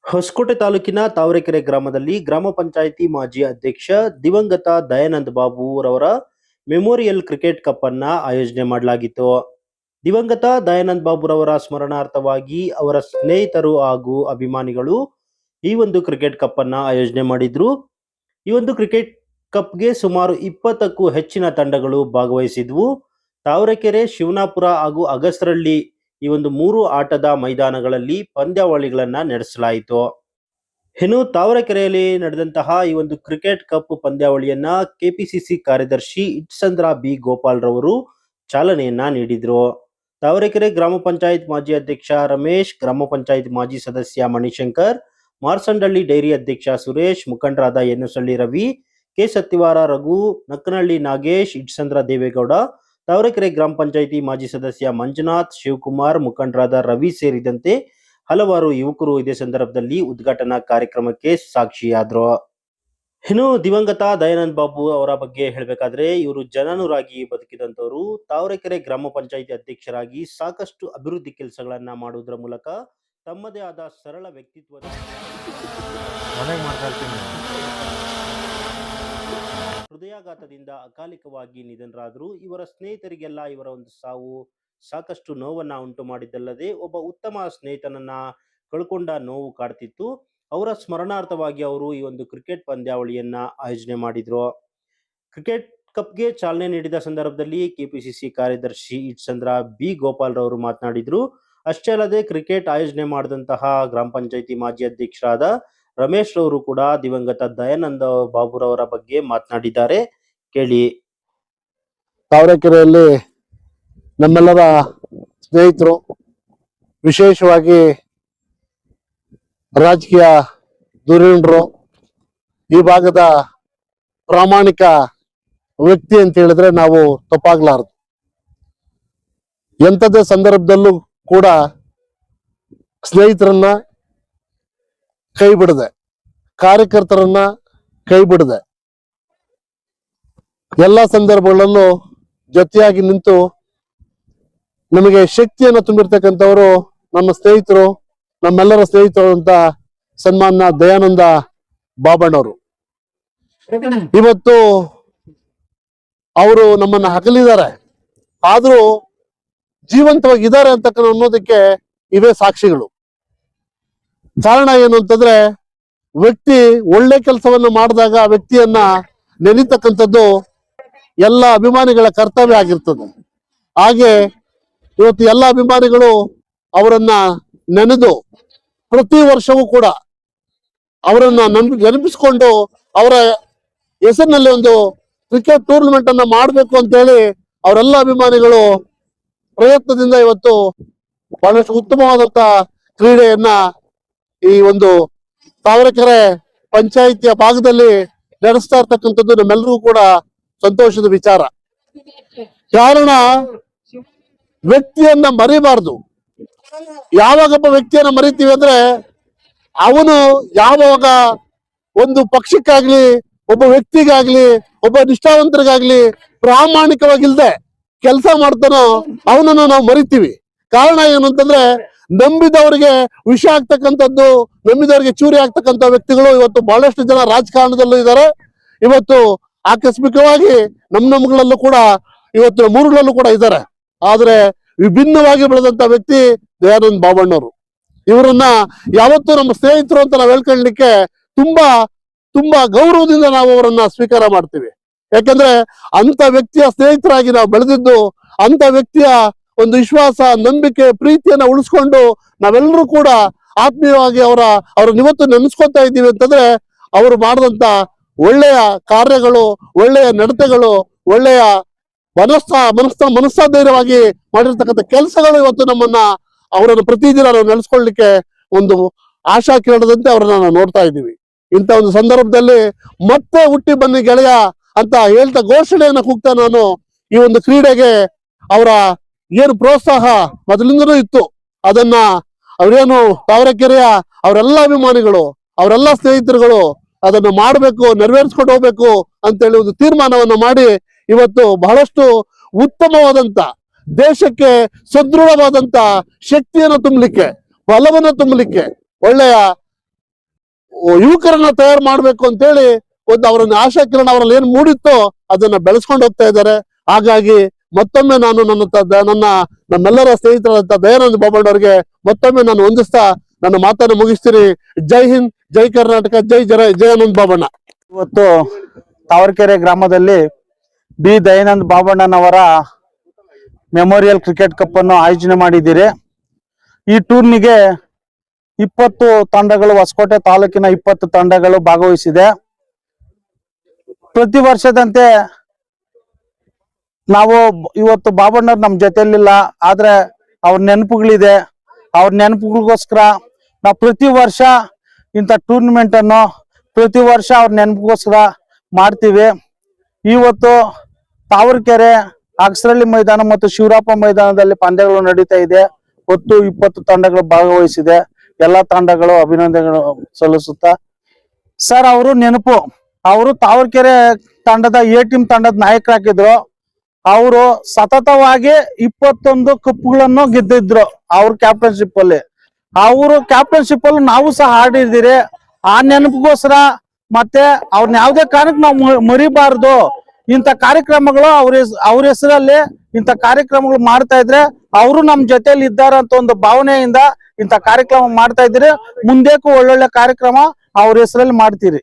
ಹೊಸಕೋಟೆ ತಾಲೂಕಿನ ತಾವರೆಕೆರೆ ಗ್ರಾಮದಲ್ಲಿ ಗ್ರಾಮ ಪಂಚಾಯಿತಿ ಮಾಜಿ ಅಧ್ಯಕ್ಷ ದಿವಂಗತ ದಯಾನಂದ ಬಾಬು ರವರ ಮೆಮೋರಿಯಲ್ ಕ್ರಿಕೆಟ್ ಕಪ್ ಅನ್ನ ಆಯೋಜನೆ ಮಾಡಲಾಗಿತ್ತು. ದಿವಂಗತ ದಯಾನಂದ ಬಾಬುರವರ ಸ್ಮರಣಾರ್ಥವಾಗಿ ಅವರ ಸ್ನೇಹಿತರು ಹಾಗೂ ಅಭಿಮಾನಿಗಳು ಈ ಒಂದು ಕ್ರಿಕೆಟ್ ಕಪ್ ಅನ್ನ ಆಯೋಜನೆ ಮಾಡಿದ್ರು. ಈ ಒಂದು ಕ್ರಿಕೆಟ್ ಕಪ್ಗೆ ಸುಮಾರು 20ಕ್ಕೂ ಹೆಚ್ಚಿನ ತಂಡಗಳು ಭಾಗವಹಿಸಿದ್ವು. ತಾವರೆಕೆರೆ, ಶಿವನಾಪುರ ಹಾಗೂ ಅಗಸರಳ್ಳಿ ಈ ಒಂದು 3 ಆಟದ ಮೈದಾನಗಳಲ್ಲಿ ಪಂದ್ಯಾವಳಿಗಳನ್ನ ನಡೆಸಲಾಯಿತು. ಇನ್ನು ತಾವರೆಕೆರೆಯಲ್ಲಿ ನಡೆದಂತಹ ಈ ಒಂದು ಕ್ರಿಕೆಟ್ ಕಪ್ ಪಂದ್ಯಾವಳಿಯನ್ನ ಕೆಪಿಸಿಸಿ ಕಾರ್ಯದರ್ಶಿ ಇಟ್ಸಂದ್ರ ಬಿ ಗೋಪಾಲ್ ರವರು ಚಾಲನೆಯನ್ನ ನೀಡಿದ್ರು. ತಾವರೆಕೆರೆ ಗ್ರಾಮ ಪಂಚಾಯತ್ ಮಾಜಿ ಅಧ್ಯಕ್ಷ ರಮೇಶ್, ಗ್ರಾಮ ಪಂಚಾಯತ್ ಮಾಜಿ ಸದಸ್ಯ ಮಣಿಶಂಕರ್, ಮಾರ್ಸಂಡಳ್ಳಿ ಡೈರಿ ಅಧ್ಯಕ್ಷ ಸುರೇಶ್, ಮುಖಂಡರಾದ ಎನ್ನುಸಳ್ಳಿ ರವಿ, ಕೆ ಸತ್ತಿವಾರ ರಘು, ನಕ್ಕನಹಳ್ಳಿ ನಾಗೇಶ್, ಇಟ್ಸಂದ್ರ ದೇವೇಗೌಡ, ತಾವರೆಕೆರೆ ಗ್ರಾಮ ಪಂಚಾಯಿತಿ ಮಾಜಿ ಸದಸ್ಯ ಮಂಜುನಾಥ್, ಶಿವಕುಮಾರ್, ಮುಖಂಡರಾದ ರವಿ ಸೇರಿದಂತೆ ಹಲವಾರು ಯುವಕರು ಇದೇ ಸಂದರ್ಭದಲ್ಲಿ ಉದ್ಘಾಟನಾ ಕಾರ್ಯಕ್ರಮಕ್ಕೆ ಸಾಕ್ಷಿಯಾದ್ರು. ಇನ್ನು ದಿವಂಗತ ದಯಾನಂದ ಬಾಬು ಅವರ ಬಗ್ಗೆ ಹೇಳಬೇಕಾದ್ರೆ ಇವರು ಜನನುರಾಗಿ ಬದುಕಿದಂತವರು. ತಾವರೆಕೆರೆ ಗ್ರಾಮ ಪಂಚಾಯಿತಿ ಅಧ್ಯಕ್ಷರಾಗಿ ಸಾಕಷ್ಟು ಅಭಿವೃದ್ಧಿ ಕೆಲಸಗಳನ್ನ ಮಾಡುವುದರ ಮೂಲಕ ತಮ್ಮದೇ ಆದ ಸರಳ ವ್ಯಕ್ತಿತ್ವದ ಹೃದಯಾಘಾತದಿಂದ ಅಕಾಲಿಕವಾಗಿ ನಿಧನರಾದರು. ಇವರ ಸ್ನೇಹಿತರಿಗೆಲ್ಲ ಇವರ ಒಂದು ಸಾವು ಸಾಕಷ್ಟು ನೋವನ್ನ ಉಂಟು ಮಾಡಿದ್ದಲ್ಲದೆ ಒಬ್ಬ ಉತ್ತಮ ಸ್ನೇಹಿತನನ್ನ ಕಳ್ಕೊಂಡ ನೋವು ಕಾಡ್ತಿತ್ತು. ಅವರ ಸ್ಮರಣಾರ್ಥವಾಗಿ ಅವರು ಈ ಒಂದು ಕ್ರಿಕೆಟ್ ಪಂದ್ಯಾವಳಿಯನ್ನ ಆಯೋಜನೆ ಮಾಡಿದ್ರು. ಕ್ರಿಕೆಟ್ ಕಪ್ಗೆ ಚಾಲನೆ ನೀಡಿದ ಸಂದರ್ಭದಲ್ಲಿ ಕೆಪಿಸಿಸಿ ಕಾರ್ಯದರ್ಶಿ ಇಟ್ಸಂದ್ರ ಬಿ ಗೋಪಾಲ್ ರವರು ಮಾತನಾಡಿದ್ರು. ಅಷ್ಟೇ ಅಲ್ಲದೆ ಕ್ರಿಕೆಟ್ ಆಯೋಜನೆ ಮಾಡಿದಂತಹ ಗ್ರಾಮ ಪಂಚಾಯಿತಿ ಮಾಜಿ ಅಧ್ಯಕ್ಷರಾದ ರಮೇಶ್ ರವರು ಕೂಡ ದಿವಂಗತ ದಯಾನಂದ ಬಾಬುರವರ ಬಗ್ಗೆ ಮಾತನಾಡಿದ್ದಾರೆ. ಕೇಳಿ. ತಾವರೆಕೆರೆಯಲ್ಲಿ ನಮ್ಮೆಲ್ಲರ ಸ್ನೇಹಿತರು, ವಿಶೇಷವಾಗಿ ರಾಜಕೀಯ ಧುರೀಣರು, ಈ ಭಾಗದ ಪ್ರಾಮಾಣಿಕ ವ್ಯಕ್ತಿ ಅಂತ ಹೇಳಿದ್ರೆ ನಾವು ತಪ್ಪಾಗ್ಲಾರದು. ಎಂಥದೇ ಸಂದರ್ಭದಲ್ಲೂ ಕೂಡ ಸ್ನೇಹಿತರನ್ನ ಕೈ ಬಿಡದೆ, ಕಾರ್ಯಕರ್ತರನ್ನ ಕೈ ಬಿಡದೆ ಎಲ್ಲ ಸಂದರ್ಭಗಳಲ್ಲೂ ಜೊತೆಯಾಗಿ ನಿಂತು ನಮಗೆ ಶಕ್ತಿಯನ್ನು ತುಂಬಿರ್ತಕ್ಕಂಥವರು ನಮ್ಮ ಸ್ನೇಹಿತರು, ನಮ್ಮೆಲ್ಲರ ಸ್ನೇಹಿತರು ಅಂತ ಸನ್ಮಾನ್ಯ ದಯಾನಂದ ಬಾಬಣ್ಣವರು. ಇವತ್ತು ಅವರು ನಮ್ಮನ್ನ ಅಗಲಿದ್ದಾರೆ, ಆದ್ರೂ ಜೀವಂತವಾಗಿದ್ದಾರೆ ಅಂತಕ್ಕಂಥ ಅನ್ನೋದಕ್ಕೆ ಇವೇ ಸಾಕ್ಷಿಗಳು. ಕಾರಣ ಏನು ಅಂತಂದ್ರೆ, ವ್ಯಕ್ತಿ ಒಳ್ಳೆ ಕೆಲಸವನ್ನ ಮಾಡಿದಾಗ ಆ ವ್ಯಕ್ತಿಯನ್ನ ನೆನೀತಕ್ಕಂಥದ್ದು ಎಲ್ಲ ಅಭಿಮಾನಿಗಳ ಕರ್ತವ್ಯ ಆಗಿರ್ತದೆ. ಹಾಗೆ ಇವತ್ತು ಎಲ್ಲ ಅಭಿಮಾನಿಗಳು ಅವರನ್ನ ನೆನೆದು ಪ್ರತಿ ವರ್ಷವೂ ಕೂಡ ಅವರನ್ನ ನೆನಪಿಸ್ಕೊಂಡು ಅವರ ಹೆಸರಿನಲ್ಲಿ ಒಂದು ಕ್ರಿಕೆಟ್ ಟೂರ್ನಮೆಂಟ್ ಅನ್ನ ಮಾಡಬೇಕು ಅಂತ ಹೇಳಿ ಅವರೆಲ್ಲ ಅಭಿಮಾನಿಗಳು ಪ್ರಯತ್ನದಿಂದ ಇವತ್ತು ಬಹಳಷ್ಟು ಉತ್ತಮವಾದಂತ ಕ್ರೀಡೆಯನ್ನ ಈ ಒಂದು ತಾವರೆಕೆರೆ ಪಂಚಾಯಿತಿಯ ಭಾಗದಲ್ಲಿ ನಡೆಸ್ತಾ ಇರ್ತಕ್ಕಂಥದ್ದು ನಮ್ಮೆಲ್ಲರಿಗೂ ಕೂಡ ಸಂತೋಷದ ವಿಚಾರ. ಕಾರಣ, ವ್ಯಕ್ತಿಯನ್ನ ಮರಿಬಾರ್ದು. ಯಾವಾಗಪ್ಪ ವ್ಯಕ್ತಿಯನ್ನ ಮರಿತೀವಿ ಅಂದ್ರೆ, ಅವನು ಯಾವಾಗ ಒಂದು ಪಕ್ಷಕ್ಕಾಗ್ಲಿ, ಒಬ್ಬ ವ್ಯಕ್ತಿಗಾಗ್ಲಿ, ಒಬ್ಬ ನಿಷ್ಠಾವಂತರಿಗಾಗ್ಲಿ ಪ್ರಾಮಾಣಿಕವಾಗಿಲ್ದೆ ಕೆಲಸ ಮಾಡ್ತಾನೋ ಅವನನ್ನು ನಾವು ಮರಿತೀವಿ. ಕಾರಣ ಏನು ಅಂತಂದ್ರೆ, ನಂಬಿದವರಿಗೆ ವಿಷ ಆಗ್ತಕ್ಕಂಥದ್ದು, ನಂಬಿದವರಿಗೆ ಚೂರಿ ಆಗ್ತಕ್ಕಂಥ ವ್ಯಕ್ತಿಗಳು ಇವತ್ತು ಬಹಳಷ್ಟು ಜನ ರಾಜಕಾರಣದಲ್ಲೂ ಇದ್ದಾರೆ. ಇವತ್ತು ಆಕಸ್ಮಿಕವಾಗಿ ನಮ್ಮಗಳಲ್ಲೂ ಕೂಡ ಇವತ್ತು ಮೂರುಗಳಲ್ಲೂ ಕೂಡ ಇದ್ದಾರೆ. ಆದ್ರೆ ವಿಭಿನ್ನವಾಗಿ ಬೆಳೆದಂತ ವ್ಯಕ್ತಿ ದಯಾನಂದ ಬಾಬಣ್ಣವರು. ಇವರನ್ನ ಯಾವತ್ತೂ ನಮ್ಮ ಸ್ನೇಹಿತರು ಅಂತ ನಾವು ಹೇಳ್ಕೊಳ್ಳಿಕ್ಕೆ ತುಂಬಾ ತುಂಬಾ ಗೌರವದಿಂದ ನಾವು ಅವರನ್ನ ಸ್ವೀಕಾರ ಮಾಡ್ತೀವಿ. ಯಾಕಂದ್ರೆ ಅಂತ ವ್ಯಕ್ತಿಯ ಸ್ನೇಹಿತರಾಗಿ ನಾವು ಬೆಳೆದಿದ್ದು, ಅಂತ ವ್ಯಕ್ತಿಯ ಒಂದು ವಿಶ್ವಾಸ, ನಂಬಿಕೆ, ಪ್ರೀತಿಯನ್ನ ಉಳಿಸ್ಕೊಂಡು ನಾವೆಲ್ಲರೂ ಕೂಡ ಆತ್ಮೀಯವಾಗಿ ಅವ್ರನ್ನ ಇವತ್ತು ನೆನೆಸ್ಕೊತಾ ಇದ್ದೀವಿ ಅಂತಂದ್ರೆ, ಅವರು ಮಾಡಿದಂತ ಒಳ್ಳೆಯ ಕಾರ್ಯಗಳು, ಒಳ್ಳೆಯ ನಡತೆಗಳು, ಒಳ್ಳೆಯ ಮನಸ್ಸಾಧೈರ್ಯವಾಗಿ ಮಾಡಿರ್ತಕ್ಕಂಥ ಕೆಲಸಗಳು ಇವತ್ತು ಅವರನ್ನು ಪ್ರತಿದಿನ ನಾವು ನೆನೆಸ್ಕೊಳ್ಳಿಕ್ಕೆ ಒಂದು ಆಶಾ ಕಿರಣದಂತೆ ಅವರನ್ನ ನಾವು ನೋಡ್ತಾ ಇದ್ದೀವಿ. ಇಂಥ ಒಂದು ಸಂದರ್ಭದಲ್ಲಿ ಮತ್ತೆ ಹುಟ್ಟಿ ಬನ್ನಿ ಗೆಳೆಯ ಅಂತ ಹೇಳ್ತಾ ಘೋಷಣೆಯನ್ನ ಕೂಗ್ತಾ ನಾನು ಈ ಒಂದು ಕ್ರೀಡೆಗೆ ಅವರ ಏನು ಪ್ರೋತ್ಸಾಹ ಮೊದಲಿಂದನೂ ಇತ್ತು, ಅದನ್ನ ಅವರೇನು ತಾವರೆಕೆರೆಯ ಅವರೆಲ್ಲ ಅಭಿಮಾನಿಗಳು, ಅವರೆಲ್ಲ ಸ್ನೇಹಿತರುಗಳು ಅದನ್ನು ಮಾಡಬೇಕು, ನೆರವೇರಿಸ್ಕೊಂಡು ಹೋಗ್ಬೇಕು ಅಂತೇಳಿ ಒಂದು ತೀರ್ಮಾನವನ್ನ ಮಾಡಿ ಇವತ್ತು ಬಹಳಷ್ಟು ಉತ್ತಮವಾದಂತ, ದೇಶಕ್ಕೆ ಸದೃಢವಾದಂತ ಶಕ್ತಿಯನ್ನು ತುಂಬಲಿಕ್ಕೆ, ಬಲವನ್ನು ತುಂಬಲಿಕ್ಕೆ, ಒಳ್ಳೆಯ ಯುವಕರನ್ನ ತಯಾರು ಮಾಡ್ಬೇಕು ಅಂತೇಳಿ ಒಂದು ಅವರನ್ನ ಆಶಾ ಕಿರಣ ಅವರಲ್ಲಿ ಏನ್ ಮೂಡಿತ್ತೋ ಅದನ್ನ ಬೆಳೆಸ್ಕೊಂಡು ಹೋಗ್ತಾ ಇದ್ದಾರೆ. ಹಾಗಾಗಿ ಮತ್ತೊಮ್ಮೆ ನಾನು ನಮ್ಮೆಲ್ಲರ ಸ್ನೇಹಿತರಾದಂತ ದಯಾನಂದ ಬಾಬಣ್ಣವ್ರಿಗೆ ಮತ್ತೊಮ್ಮೆ ನಾನು ವಂದಿಸ್ತಾ ನನ್ನ ಮಾತನ್ನು ಮುಗಿಸ್ತೀನಿ. ಜೈ ಹಿಂದ್, ಜೈ ಕರ್ನಾಟಕ, ಜಯಾನಂದ ಬಾಬಣ್ಣ. ಇವತ್ತು ತಾವರೆಕೆರೆ ಗ್ರಾಮದಲ್ಲಿ ಬಿ ದಯಾನಂದ ಬಾಬಣ್ಣನವರ ಮೆಮೋರಿಯಲ್ ಕ್ರಿಕೆಟ್ ಕಪ್ ಅನ್ನು ಆಯೋಜನೆ ಮಾಡಿದ್ದೀರಿ. ಈ ಟೂರ್ನಿಗೆ 20 ತಂಡಗಳು, ಹೊಸಕೋಟೆ ತಾಲೂಕಿನ 20 ತಂಡಗಳು ಭಾಗವಹಿಸಿದೆ. ಪ್ರತಿ ವರ್ಷದಂತೆ ನಾವು ಇವತ್ತು ಬಾಬಣ್ಣವ್ರು ನಮ್ಮ ಜೊತೆಯಲ್ಲಿಲ್ಲ, ಆದ್ರೆ ಅವ್ರ ನೆನಪುಗಳಿದೆ. ಅವ್ರ ನೆನಪುಗಳಿಗೋಸ್ಕರ ನಾವು ಪ್ರತಿ ವರ್ಷ ಇಂಥ ಟೂರ್ನಮೆಂಟ್ ಅನ್ನು ಪ್ರತಿ ವರ್ಷ ಅವ್ರ ನೆನಪಿಗೋಸ್ಕರ ಮಾಡ್ತೀವಿ. ಇವತ್ತು ತಾವರೆಕೆರೆ ಅಗಸರಳ್ಳಿ ಮೈದಾನ ಮತ್ತು ಶಿವರಾಪ ಮೈದಾನದಲ್ಲಿ ಪಂದ್ಯಗಳು ನಡೀತಾ ಇದೆ. ಒಟ್ಟು 20 ತಂಡಗಳು ಭಾಗವಹಿಸಿದೆ. ಎಲ್ಲಾ ತಂಡಗಳು ಅಭಿನಂದನೆಗಳು ಸಲ್ಲಿಸುತ್ತಾ ಸರ್ ಅವರು ನೆನಪು, ಅವರು ತಾವರೆಕೆರೆ ತಂಡದ ಎ ಟೀಮ್ ತಂಡದ ನಾಯಕರಾಗಿದ್ರು. ಅವರು ಸತತವಾಗಿ 21 ಕಪ್ಗಳನ್ನು ಗೆದ್ದಿದ್ರು ಅವ್ರ ಕ್ಯಾಪ್ಟನ್ಶಿಪ್ ಅಲ್ಲಿ. ಅವರು ಕ್ಯಾಪ್ಟನ್ಶಿಪ್ ಅಲ್ಲಿ ನಾವು ಸಹ ಆಡಿದ್ದೀರಿ. ಆ ನೆನಪಿಗೋಸ್ಕರ ಮತ್ತೆ ಅವ್ರನ್ನ ಯಾವುದೇ ಕಾರಣಕ್ಕೆ ನಾವು ಮರಿಬಾರ್ದು. ಇಂಥ ಕಾರ್ಯಕ್ರಮಗಳು ಅವ್ರ ಹೆಸರಲ್ಲಿ ಇಂಥ ಕಾರ್ಯಕ್ರಮಗಳು ಮಾಡ್ತಾ ಇದ್ರೆ ಅವರು ನಮ್ ಜೊತೆಲಿ ಇದ್ದಾರೆ ಅಂತ ಒಂದು ಭಾವನೆಯಿಂದ ಇಂಥ ಕಾರ್ಯಕ್ರಮ ಮಾಡ್ತಾ ಇದ್ದೀರಿ. ಮುಂದೇಕು ಒಳ್ಳೊಳ್ಳೆ ಕಾರ್ಯಕ್ರಮ ಅವ್ರ ಹೆಸರಲ್ಲಿ ಮಾಡ್ತೀರಿ.